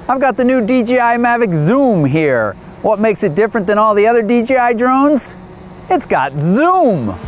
I've got the new DJI Mavic Zoom here. What makes it different than all the other DJI drones? It's got zoom!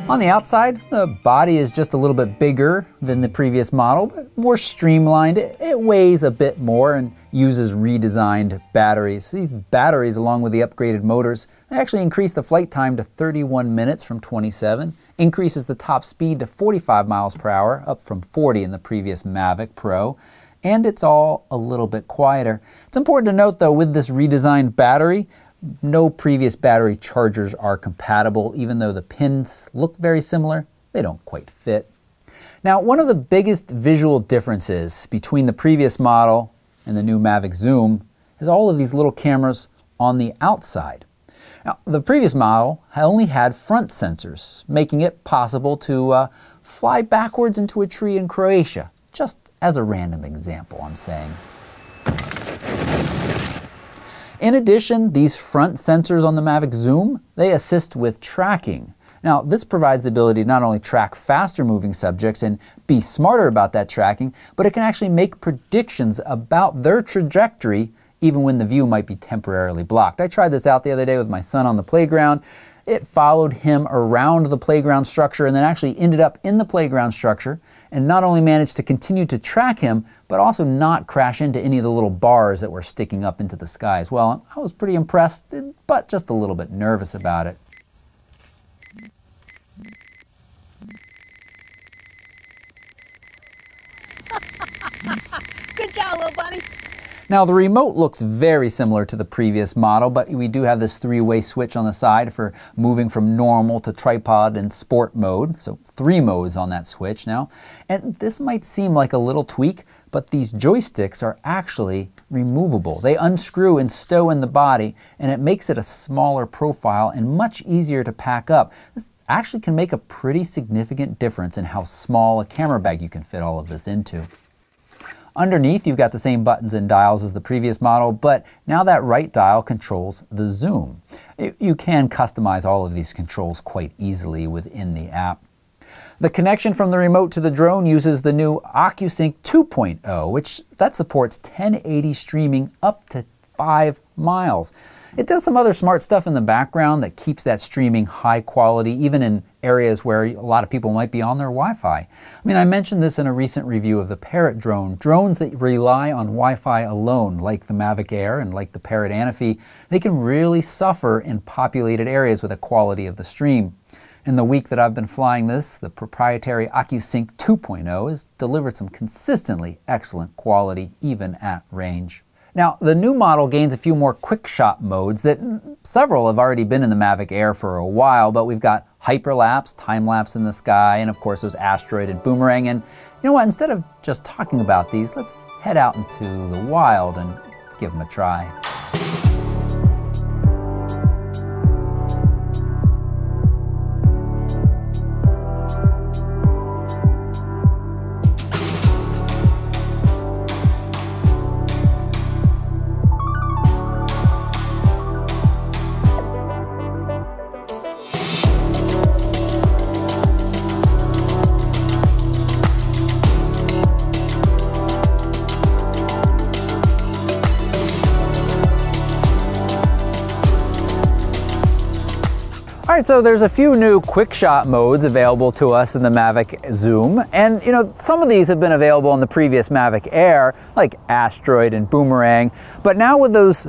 On the outside, the body is just a little bit bigger than the previous model, but more streamlined. It weighs a bit more and uses redesigned batteries. These batteries, along with the upgraded motors, they actually increase the flight time to 31 minutes from 27, increases the top speed to 45 miles per hour, up from 40 in the previous Mavic Pro, and it's all a little bit quieter. It's important to note, though, with this redesigned battery, no previous battery chargers are compatible. Even though the pins look very similar, they don't quite fit. Now, one of the biggest visual differences between the previous model and the new Mavic Zoom is all of these little cameras on the outside. Now, the previous model only had front sensors, making it possible to fly backwards into a tree in Croatia, just as a random example, I'm saying. In addition, these front sensors on the Mavic Zoom, they assist with tracking. Now, this provides the ability to not only track faster moving subjects and be smarter about that tracking, but it can actually make predictions about their trajectory even when the view might be temporarily blocked. I tried this out the other day with my son on the playground. It followed him around the playground structure and then actually ended up in the playground structure and not only managed to continue to track him, but also not crash into any of the little bars that were sticking up into the sky as well. I was pretty impressed, but just a little bit nervous about it. Good job, little buddy. Now, the remote looks very similar to the previous model, but we do have this three-way switch on the side for moving from normal to tripod and sport mode. So 3 modes on that switch now. And this might seem like a little tweak, but these joysticks are actually removable. They unscrew and stow in the body, and it makes it a smaller profile and much easier to pack up. This actually can make a pretty significant difference in how small a camera bag you can fit all of this into. Underneath, you've got the same buttons and dials as the previous model, but now that right dial controls the zoom. You can customize all of these controls quite easily within the app. The connection from the remote to the drone uses the new OcuSync 2.0, which that supports 1080 streaming up to 5 miles. It does some other smart stuff in the background that keeps that streaming high quality, even in areas where a lot of people might be on their Wi-Fi. I mean, I mentioned this in a recent review of the Parrot drone. Drones that rely on Wi-Fi alone, like the Mavic Air and like the Parrot Anafi, they can really suffer in populated areas with the quality of the stream. In the week that I've been flying this, the proprietary OcuSync 2.0 has delivered some consistently excellent quality, even at range. Now, the new model gains a few more quick shot modes that several have already been in the Mavic Air for a while, but we've got hyperlapse, time-lapse in the sky, and of course those asteroid and boomerang. And you know what, instead of just talking about these, let's head out into the wild and give them a try. All right, so there's a few new quick shot modes available to us in the Mavic Zoom. And you know, some of these have been available in the previous Mavic Air, like asteroid and boomerang. But now with those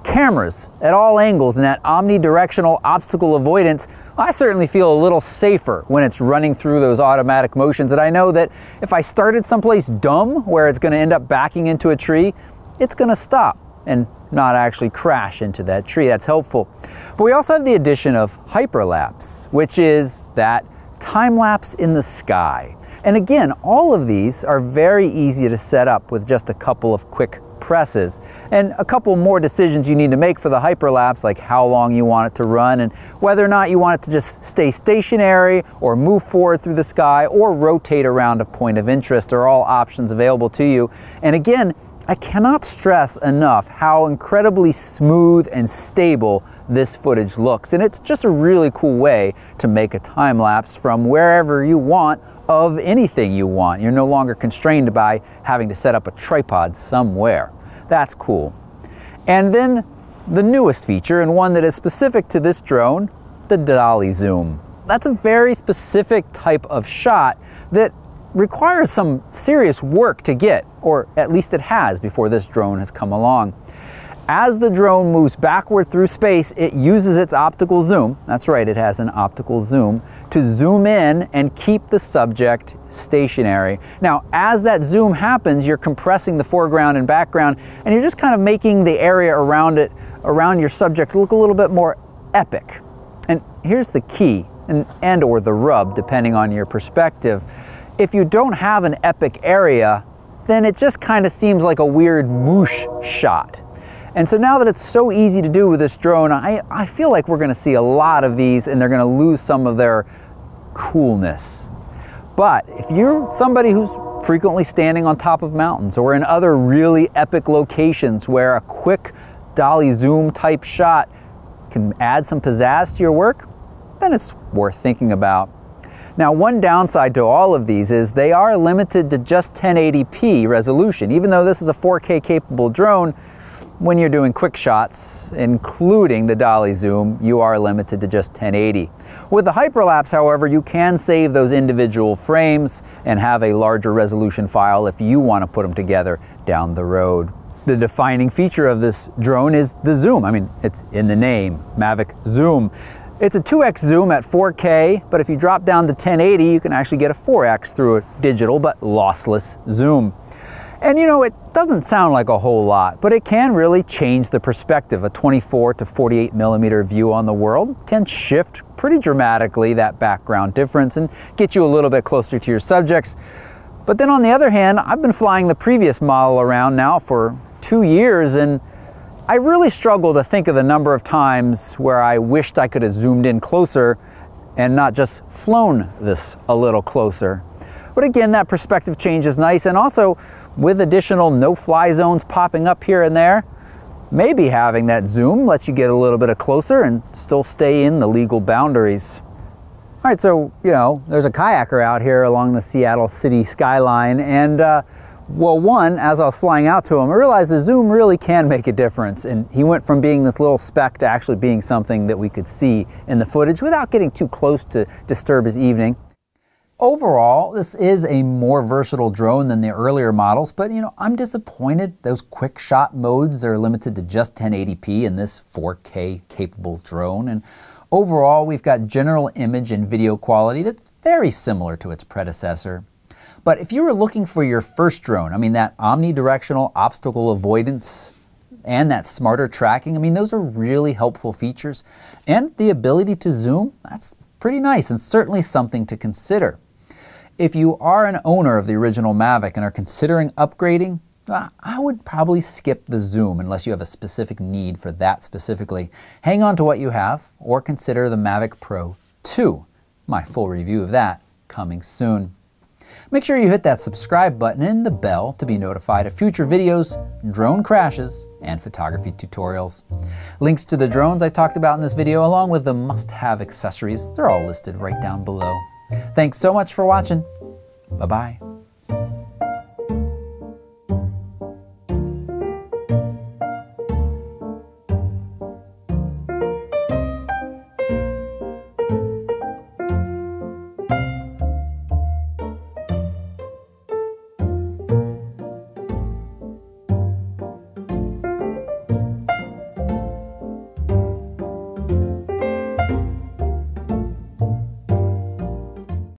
cameras at all angles and that omnidirectional obstacle avoidance, I certainly feel a little safer when it's running through those automatic motions. And I know that if I started someplace dumb where it's going to end up backing into a tree, it's going to stop and not actually crash into that tree. That's helpful. But we also have the addition of hyperlapse, which is that time lapse in the sky. And again, all of these are very easy to set up with just a couple of quick presses, and a couple more decisions you need to make for the hyperlapse, like how long you want it to run and whether or not you want it to just stay stationary or move forward through the sky or rotate around a point of interest, are all options available to you. And again, I cannot stress enough how incredibly smooth and stable this footage looks, and it's just a really cool way to make a time lapse from wherever you want of anything you want. You're no longer constrained by having to set up a tripod somewhere. That's cool. And then the newest feature, and one that is specific to this drone, the dolly zoom. That's a very specific type of shot that requires some serious work to get, or at least it has before this drone has come along. As the drone moves backward through space, it uses its optical zoom, that's right, it has an optical zoom, to zoom in and keep the subject stationary. Now, as that zoom happens, you're compressing the foreground and background, and you're just kind of making the area around it, around your subject, look a little bit more epic. And here's the key, and or the rub, depending on your perspective. If you don't have an epic area, then it just kind of seems like a weird moosh shot. And so now that it's so easy to do with this drone, I feel like we're going to see a lot of these and they're going to lose some of their coolness. But if you're somebody who's frequently standing on top of mountains or in other really epic locations where a quick dolly zoom type shot can add some pizzazz to your work, then it's worth thinking about. Now, one downside to all of these is they are limited to just 1080p resolution. Even though this is a 4K capable drone, when you're doing quick shots, including the dolly zoom, you are limited to just 1080. With the hyperlapse, however, you can save those individual frames and have a larger resolution file if you want to put them together down the road. The defining feature of this drone is the zoom. I mean, it's in the name, Mavic Zoom. It's a 2x zoom at 4K, but if you drop down to 1080, you can actually get a 4x through a digital but lossless zoom. And you know, it doesn't sound like a whole lot, but it can really change the perspective. A 24 to 48 millimeter view on the world can shift pretty dramatically that background difference and get you a little bit closer to your subjects. But then on the other hand, I've been flying the previous model around now for 2 years, and I really struggle to think of the number of times where I wished I could have zoomed in closer and not just flown this a little closer. But again, that perspective change is nice, and also with additional no-fly zones popping up here and there, maybe having that zoom lets you get a little bit closer and still stay in the legal boundaries. All right, so, you know, there's a kayaker out here along the Seattle city skyline, and well, one, as I was flying out to him, I realized the zoom really can make a difference, and he went from being this little speck to actually being something that we could see in the footage without getting too close to disturb his evening. Overall, this is a more versatile drone than the earlier models, but you know, I'm disappointed those quick shot modes are limited to just 1080p in this 4K capable drone. And overall, we've got general image and video quality that's very similar to its predecessor. But if you were looking for your first drone, I mean, that omnidirectional obstacle avoidance and that smarter tracking, I mean, those are really helpful features. And the ability to zoom, that's pretty nice and certainly something to consider. If you are an owner of the original Mavic and are considering upgrading, I would probably skip the zoom unless you have a specific need for that specifically. Hang on to what you have or consider the Mavic Pro 2. My full review of that coming soon. Make sure you hit that subscribe button and the bell to be notified of future videos, drone crashes, and photography tutorials. Links to the drones I talked about in this video, along with the must-have accessories, they're all listed right down below. Thanks so much for watching. Bye-bye.